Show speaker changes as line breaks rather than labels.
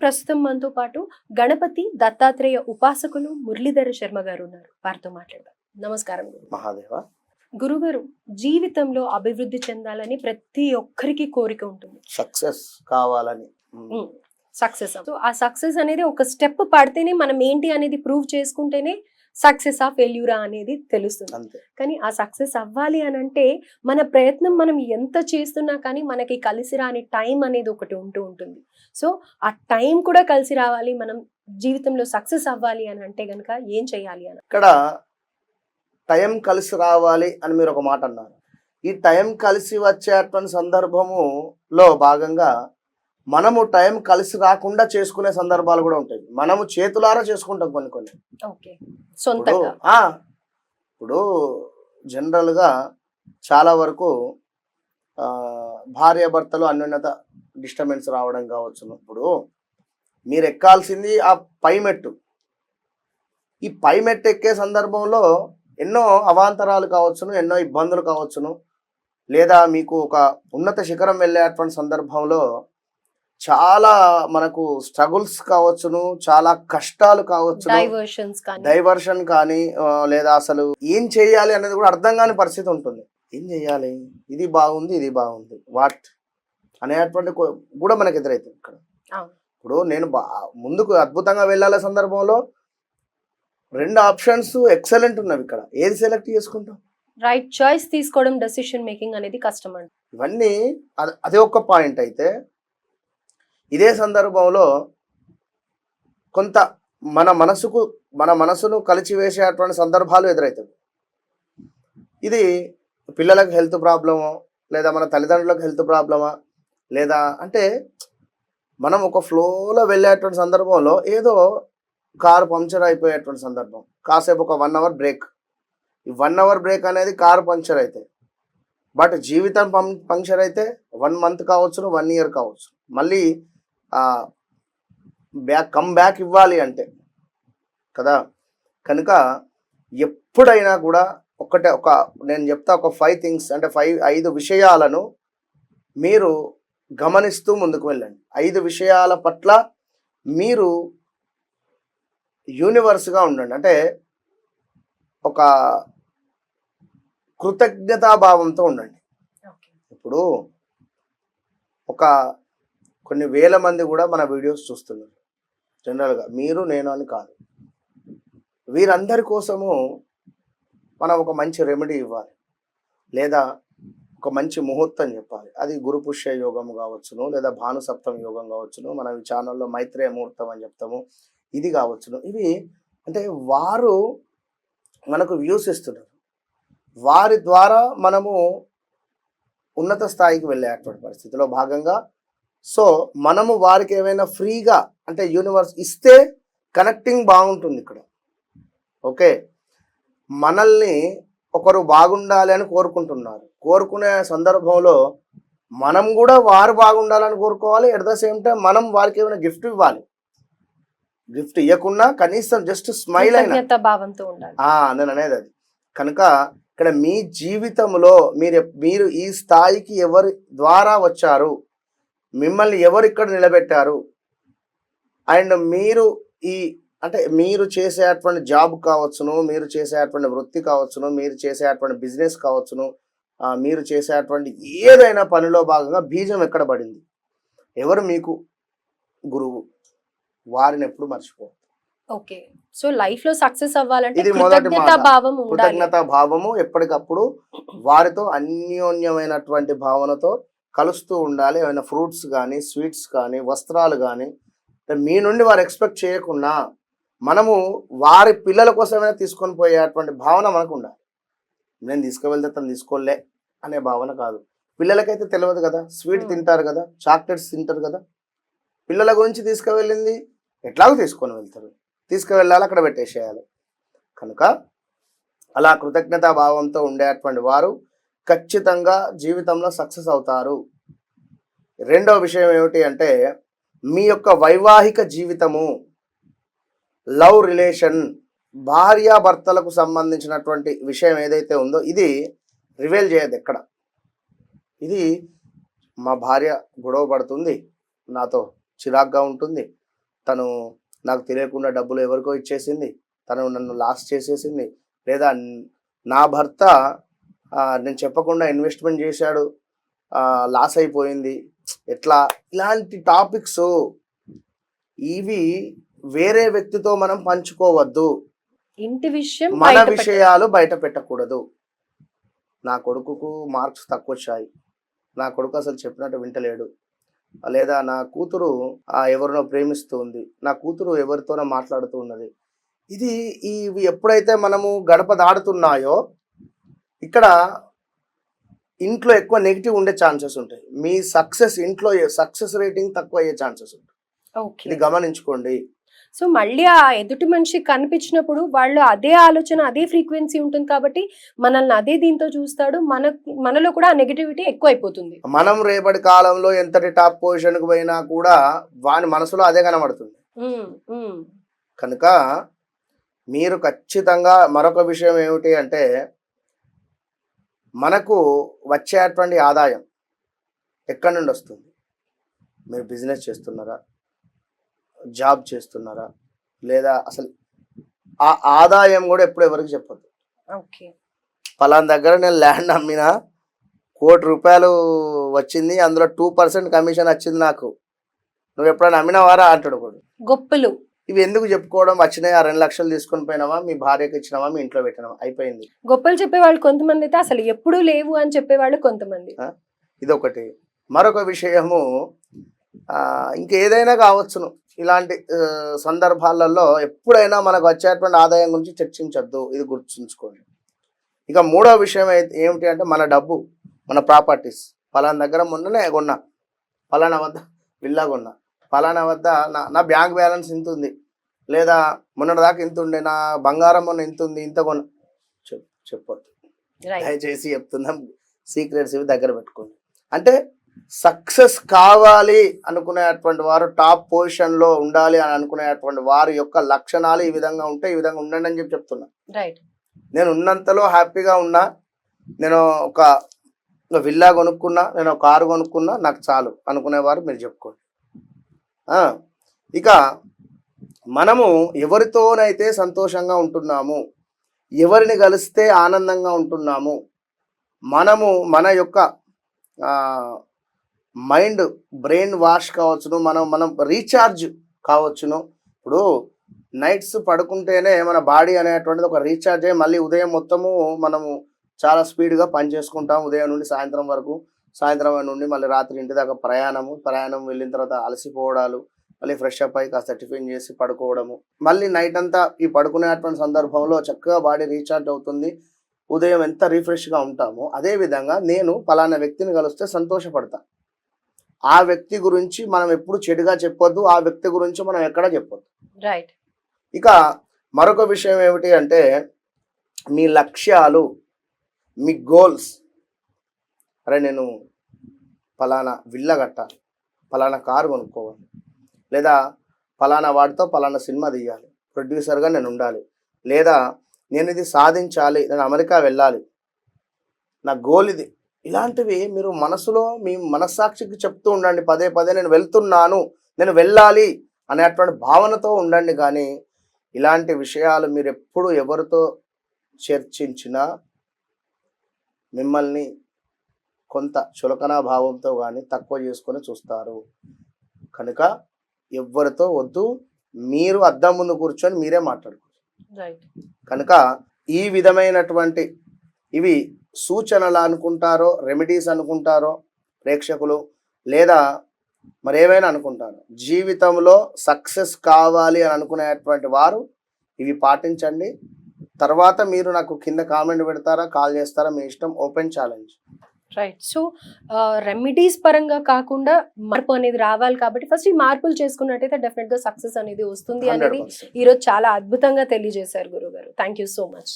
ప్రస్తుతం మనతో పాటు గణపతి దత్తాత్రేయ ఉపాసకులు మురళీధర శర్మ గారు ఉన్నారు. వారితో మాట్లాడదాం. నమస్కారం
మహాదేవ.
గురుగారు, జీవితంలో అభివృద్ధి చెందాలని ప్రతి ఒక్కరికి కోరిక ఉంటుంది,
సక్సెస్ కావాలని.
సక్సెస్. సో ఆ సక్సెస్ అనేది ఒక స్టెప్ పడితేనే మనం ఏంటి అనేది ప్రూవ్ చేసుకుంటేనే సక్సెస్ ఆ ఫెయిల్యూరా అనేది తెలుస్తుంది. కానీ ఆ సక్సెస్ అవ్వాలి అని అంటే మన ప్రయత్నం మనం ఎంత చేస్తున్నా కానీ మనకి కలిసి రాని టైం అనేది ఒకటి ఉంటుంది. సో ఆ టైం కూడా కలిసి రావాలి, మనం జీవితంలో సక్సెస్ అవ్వాలి అని అంటే గనక ఏం చేయాలి అని.
ఇక్కడ టైం కలిసి రావాలి అని మీరు ఒక మాట అన్నారు. ఈ టైం కలిసి వచ్చేటువంటి సందర్భములో భాగంగా మనము టైం కలిసి రాకుండా చేసుకునే సందర్భాలు కూడా ఉంటాయి. మనము చేతులారా చేసుకుంటాం కొన్ని. ఇప్పుడు జనరల్గా చాలా వరకు భార్యాభర్తలు అన్యోన్యత డిస్టర్బెన్స్ రావడం కావచ్చును. ఇప్పుడు మీరు ఎక్కాల్సింది ఆ పై మెట్టు. ఈ పై మెట్టు ఎక్కే సందర్భంలో ఎన్నో అవాంతరాలు కావచ్చును, ఎన్నో ఇబ్బందులు కావచ్చును, లేదా మీకు ఒక ఉన్నత శిఖరం వెళ్ళేటువంటి సందర్భంలో చాలా మనకు స్ట్రగుల్స్ కావచ్చును, చాలా కష్టాలు కావచ్చును, డైవర్షన్ కానీ, లేదా అసలు ఏం చేయాలి అనేది కూడా అర్థం కాని పరిస్థితి ఉంటుంది. ఏం చేయాలి, ఇది బాగుంది ఇది బాగుంది వాట్ అనేటువంటి కూడా మనకు ఎదురైతుంది ఇక్కడ. ఇప్పుడు నేను ముందుకు అద్భుతంగా వెళ్ళాల సందర్భంలో రెండు ఆప్షన్స్ ఎక్సలెంట్ ఉన్నవి. ఇక్కడ ఏది సెలెక్ట్ చేసుకుంటాం?
రైట్ చాయిస్ తీసుకోవడం, డెసిషన్ మేకింగ్ అనేది కష్టం అండి.
ఇవన్నీ అదే ఒక పాయింట్ అయితే, ఇదే సందర్భంలో కొంత మన మనసును కలిచివేసేటువంటి సందర్భాలు ఎదురవుతుంది. ఇది పిల్లలకు హెల్త్ ప్రాబ్లమో, లేదా మన తల్లిదండ్రులకు హెల్త్ ప్రాబ్లమా, లేదా అంటే మనం ఒక ఫ్లోలో వెళ్ళేటువంటి సందర్భంలో ఏదో కారు పంక్చర్ అయిపోయేటువంటి సందర్భం, కాసేపు ఒక 1 అవర్ బ్రేక్. ఈ 1 అవర్ బ్రేక్ అనేది కారు పంక్చర్ అయితే, బట్ జీవితం పంక్చర్ అయితే 1 మంత్ కావచ్చు, 1 ఇయర్ కావచ్చు. మళ్ళీ కమ్ బ్యాక్ ఇవ్వాలి అంటే కదా. కనుక ఎప్పుడైనా కూడా నేను చెప్తా, ఒక 5 థింగ్స్ అంటే 5 విషయాలను మీరు గమనిస్తూ ముందుకు వెళ్ళండి. 5 విషయాల పట్ల మీరు యూనివర్స్గా ఉండండి. అంటే ఒక కృతజ్ఞతాభావంతో ఉండండి. ఇప్పుడు కొన్ని వేల మంది కూడా మన వీడియోస్ చూస్తున్నారు. జనరల్గా మీరు నేను అని కాదు, వీరందరి కోసము మనం ఒక మంచి రెమెడీ ఇవ్వాలి, లేదా ఒక మంచి ముహూర్తం చెప్పాలి. అది గురు పుష్య యోగం కావచ్చును, లేదా భాను సప్తమ యోగం కావచ్చును, మనం ఈ ఛానల్లో మైత్రేయ ముహూర్తం అని చెప్తాము, ఇది కావచ్చును. ఇవి అంటే వారు మనకు వ్యూస్ ఇస్తున్నారు, వారి ద్వారా మనము ఉన్నత స్థాయికి వెళ్ళేటువంటి పరిస్థితిలో భాగంగా. సో మనము వారికి ఏమైనా ఫ్రీగా అంటే యూనివర్స్ ఇస్తే కనెక్టింగ్ బాగుంటుంది ఇక్కడ. ఓకే, మనల్ని ఒకరు బాగుండాలి అని కోరుకుంటున్నారు, కోరుకునే సందర్భంలో మనం కూడా వారు బాగుండాలని కోరుకోవాలి. ఎట్ ద సేమ్ టైం మనం వారికి ఏమైనా గిఫ్ట్ ఇవ్వాలి. గిఫ్ట్ ఇవ్వకుండా కనీసం జస్ట్ స్మైల్ అయినా నేను అనేది అది. కనుక ఇక్కడ మీ జీవితంలో మీరు ఈ స్థాయికి ఎవరి ద్వారా వచ్చారు, మిమ్మల్ని ఎవరు ఇక్కడ నిలబెట్టారు, అండ్ మీరు మీరు చేసేటువంటి జాబ్ కావచ్చును, మీరు చేసేటువంటి వృత్తి కావచ్చును, మీరు చేసేటువంటి బిజినెస్ కావచ్చును, మీరు చేసేటువంటి ఏదైనా పనిలో భాగంగా బీజం ఎక్కడ పడింది, ఎవరు మీకు గురువు, వారిని ఎప్పుడు మర్చిపోవద్దు.
ఓకే, సో లైఫ్ లో సక్సెస్ అవ్వాలంటే
ఇది మొదటి కృతజ్ఞతా భావము. ఎప్పటికప్పుడు వారితో అన్యోన్యమైనటువంటి భావనతో కలుస్తూ ఉండాలి. ఏమైనా ఫ్రూట్స్ కానీ, స్వీట్స్ కానీ, వస్త్రాలు కానీ మీ నుండి వారు ఎక్స్పెక్ట్ చేయకుండా మనము వారి పిల్లల కోసమైనా తీసుకొని పోయేటువంటి భావన మనకు ఉండాలి. నేను తీసుకువెళ్తే తను తీసుకోలే అనే భావన కాదు. పిల్లలకైతే తెలియదు కదా, స్వీట్ తింటారు కదా, చాక్లెట్స్ తింటారు కదా. పిల్లల గురించి తీసుకువెళ్ళింది ఎట్లాగో తీసుకొని వెళ్తారు, తీసుకువెళ్ళాలి, అక్కడ పెట్టేసేయాలి. కనుక అలా కృతజ్ఞతా భావంతో ఉండేటువంటి వారు ఖచ్చితంగా జీవితంలో సక్సెస్ అవుతారు. రెండవ విషయం ఏమిటి అంటే, మీ యొక్క వైవాహిక జీవితము, లవ్ రిలేషన్, భార్యాభర్తలకు సంబంధించినటువంటి విషయం ఏదైతే ఉందో ఇది రివీల్ చేయదు ఎక్కడ. ఇది మా భార్య గొడవ పడుతుంది, నాతో చిరాగ్గా ఉంటుంది, తను నాకు తెలియకుండా డబ్బులు ఎవరికో ఇచ్చేసింది, తను నన్ను లాస్ చేసేసింది, లేదా నా భర్త నేను చెప్పకుండా ఇన్వెస్ట్మెంట్ చేశాడు, లాస్ అయిపోయింది, ఎట్లా, ఇలాంటి టాపిక్స్ ఇవి వేరే వ్యక్తితో మనం పంచుకోవద్దు.
ఇంటి విషయం
మన విషయాలు బయట పెట్టకూడదు. నా కొడుకుకు మార్క్స్ తక్కువ వచ్చాయి, నా కొడుకు అసలు చెప్పినట్టు వింటలేడు, లేదా నా కూతురు ఎవరినో ప్రేమిస్తూ ఉంది, నా కూతురు ఎవరితోనో మాట్లాడుతూ ఉన్నది, ఇవి ఎప్పుడైతే మనము గడప దాడుతున్నాయో ఇక్కడ ఇంట్లో ఎక్కువ నెగిటివ్ ఉండే ఛాన్సెస్ ఉంటాయి. మీ ఇంట్లో సక్సెస్ రేటింగ్ తక్కువ అయ్యే ఛాన్సెస్ ఉంటాయి. ఇది గమనించుకోండి.
సో మళ్ళీ ఆ ఎదుటి మనిషి కనిపించినప్పుడు వాళ్ళు అదే ఆలోచన, అదే ఫ్రీక్వెన్సీ ఉంటుంది కాబట్టి మనల్ని అదే దీంతో చూస్తాడు, మనలో కూడా ఆ నెగటివిటీ ఎక్కువ అయిపోతుంది.
మనం రేపటి కాలంలో ఎంతటి టాప్ పొజిషన్ కు పోయినా కూడా వాని మనసులో అదే కనబడుతుంది. కనుక మీరు ఖచ్చితంగా మరొక విషయం ఏమిటి అంటే, మనకు వచ్చేటువంటి ఆదాయం ఎక్కడి నుండి వస్తుంది? మీరు బిజినెస్ చేస్తున్నారా, జాబ్ చేస్తున్నారా, లేదా అసలు ఆ ఆదాయం కూడా ఎప్పుడు ఎవరికి చెప్పద్దు. పలానా దగ్గర నేను ల్యాండ్ అమ్మినా ₹1 కోటి వచ్చింది, అందులో 2% కమిషన్ వచ్చింది నాకు, నువ్వు ఎప్పుడైనా అమ్మినవారా అంటాడు కూడా.
గొప్పలు
ఇవి ఎందుకు చెప్పుకోవడం? వచ్చినాయి, ఆ 2 లక్షలు తీసుకొని పోయినావా, మీ భార్యకి ఇచ్చినావా, మీ ఇంట్లో పెట్టినావా, అయిపోయింది.
గొప్పలు చెప్పేవాళ్ళు కొంతమంది అయితే అసలు ఎప్పుడూ లేవు అని చెప్పేవాళ్ళు కొంతమంది.
ఇదొకటి. మరొక విషయము, ఇంకేదైనా కావచ్చును, ఇలాంటి సందర్భాలలో ఎప్పుడైనా మనకు వచ్చేటువంటి ఆదాయం గురించి చర్చించద్దు, ఇది గుర్తుంచుకోండి. ఇక మూడో విషయం ఏమిటి అంటే, మన డబ్బు, మన ప్రాపర్టీస్. పలానా దగ్గర మొన్ననే కొన్నా, పలానా వద్ద విల్లా కొన్నా, పలానా వద్ద నా బ్యాంక్ బ్యాలెన్స్ ఇంత ఉంది, లేదా మొన్నటి దాకా ఇంత ఉండే, నా బంగారం మొన్న ఇంత ఉంది, ఇంత కొన్న చెప్పొద్దు. దయచేసి చెప్తున్నాం, సీక్రెట్స్ ఇవి దగ్గర పెట్టుకోండి. అంటే సక్సెస్ కావాలి అనుకునేటువంటి వారు, టాప్ పొజిషన్లో ఉండాలి అని అనుకునేటువంటి వారి యొక్క లక్షణాలు ఈ విధంగా ఉంటే ఈ విధంగా ఉండండి అని చెప్తున్నా. నేను ఉన్నంతలో హ్యాపీగా ఉన్నా, నేను ఒక విల్లా కొనుక్కున్నా, నేను ఒక కారు కొనుక్కున్నా, నాకు చాలు అనుకునేవారు మీరు చెప్పుకోండి. ఇక మనము ఎవరితోనైతే సంతోషంగా ఉంటున్నాము, ఎవరిని కలిస్తే ఆనందంగా ఉంటున్నాము, మనము మన యొక్క మైండ్ బ్రెయిన్ వాష్ కావచ్చును, మనం రీఛార్జ్ కావచ్చును. ఇప్పుడు నైట్స్ పడుకుంటేనే మన బాడీ అనేటువంటిది ఒక రీఛార్జ్ అయ్యి మళ్ళీ ఉదయం మొత్తము మనము చాలా స్పీడ్గా పని చేసుకుంటాం, ఉదయం నుండి సాయంత్రం వరకు, సాయంత్రం నుండి మళ్ళీ రాత్రి ఇంటి దాకా ప్రయాణం వెళ్ళిన తర్వాత అలసిపోవడాలు, మళ్ళీ ఫ్రెష్ అప్ అయ్యి కాస్త టిఫిన్ చేసి పడుకోవడము, మళ్ళీ నైట్ అంతా ఈ పడుకునేటువంటి సందర్భంలో చక్కగా బాడీ రీఛార్జ్ అవుతుంది, ఉదయం ఎంత రిఫ్రెష్గా ఉంటామో అదేవిధంగా నేను పలానా వ్యక్తిని కలిస్తే సంతోషపడతా. ఆ వ్యక్తి గురించి మనం ఎప్పుడు చెడుగా చెప్పొద్దు, ఆ వ్యక్తి గురించి మనం ఎక్కడ చెప్పొద్దు.
రైట్.
ఇక మరొక విషయం ఏమిటి అంటే, మీ లక్ష్యాలు, మీ గోల్స్. అరే నేను పలానా విల్లా కట్టాలి, పలానా కారు కొనుక్కోవాలి, లేదా పలానా వాడితో పలానా సినిమా తీయాలి, ప్రొడ్యూసర్గా నేను ఉండాలి, లేదా నేను ఇది సాధించాలి, నేను అమెరికా వెళ్ళాలి, నా గోల్ ఇది. ఇలాంటివి మీరు మనసులో మీ మనస్సాక్షికి చెప్తూ ఉండండి. పదే పదే నేను వెళ్తున్నాను, నేను వెళ్ళాలి అనేటువంటి భావనతో ఉండండి. కానీ ఇలాంటి విషయాలు మీరు ఎప్పుడు ఎవరితో చర్చించినా మిమ్మల్ని కొంత చులకనా భావంతో కానీ తక్కువ చేసుకొని చూస్తారు. కనుక ఎవరితో వద్దు, మీరు అద్దం ముందు కూర్చొని మీరే మాట్లాడుకోవచ్చు. కనుక ఈ విధమైనటువంటి ఇవి సూచనలు అనుకుంటారో, రెమెడీస్ అనుకుంటారో ప్రేక్షకులు, లేదా మరేమైనా అనుకుంటారో, జీవితంలో సక్సెస్ కావాలి అని అనుకునేటువంటి వారు ఇవి పాటించండి. తర్వాత మీరు నాకు కింద కామెంట్ పెడతారా, కాల్ చేస్తారా, మీ ఇష్టం, open challenge.
Right. So remedies పరంగా కాకుండా మార్పు అనేది రావాలి కాబట్టి ఫస్ట్ ఈ మార్పులు చేసుకున్నట్టయితే డెఫినెట్ గా సక్సెస్ అనేది వస్తుంది అనేది ఈరోజు చాలా అద్భుతంగా తెలియజేశారు గురుగారు. Thank you so much.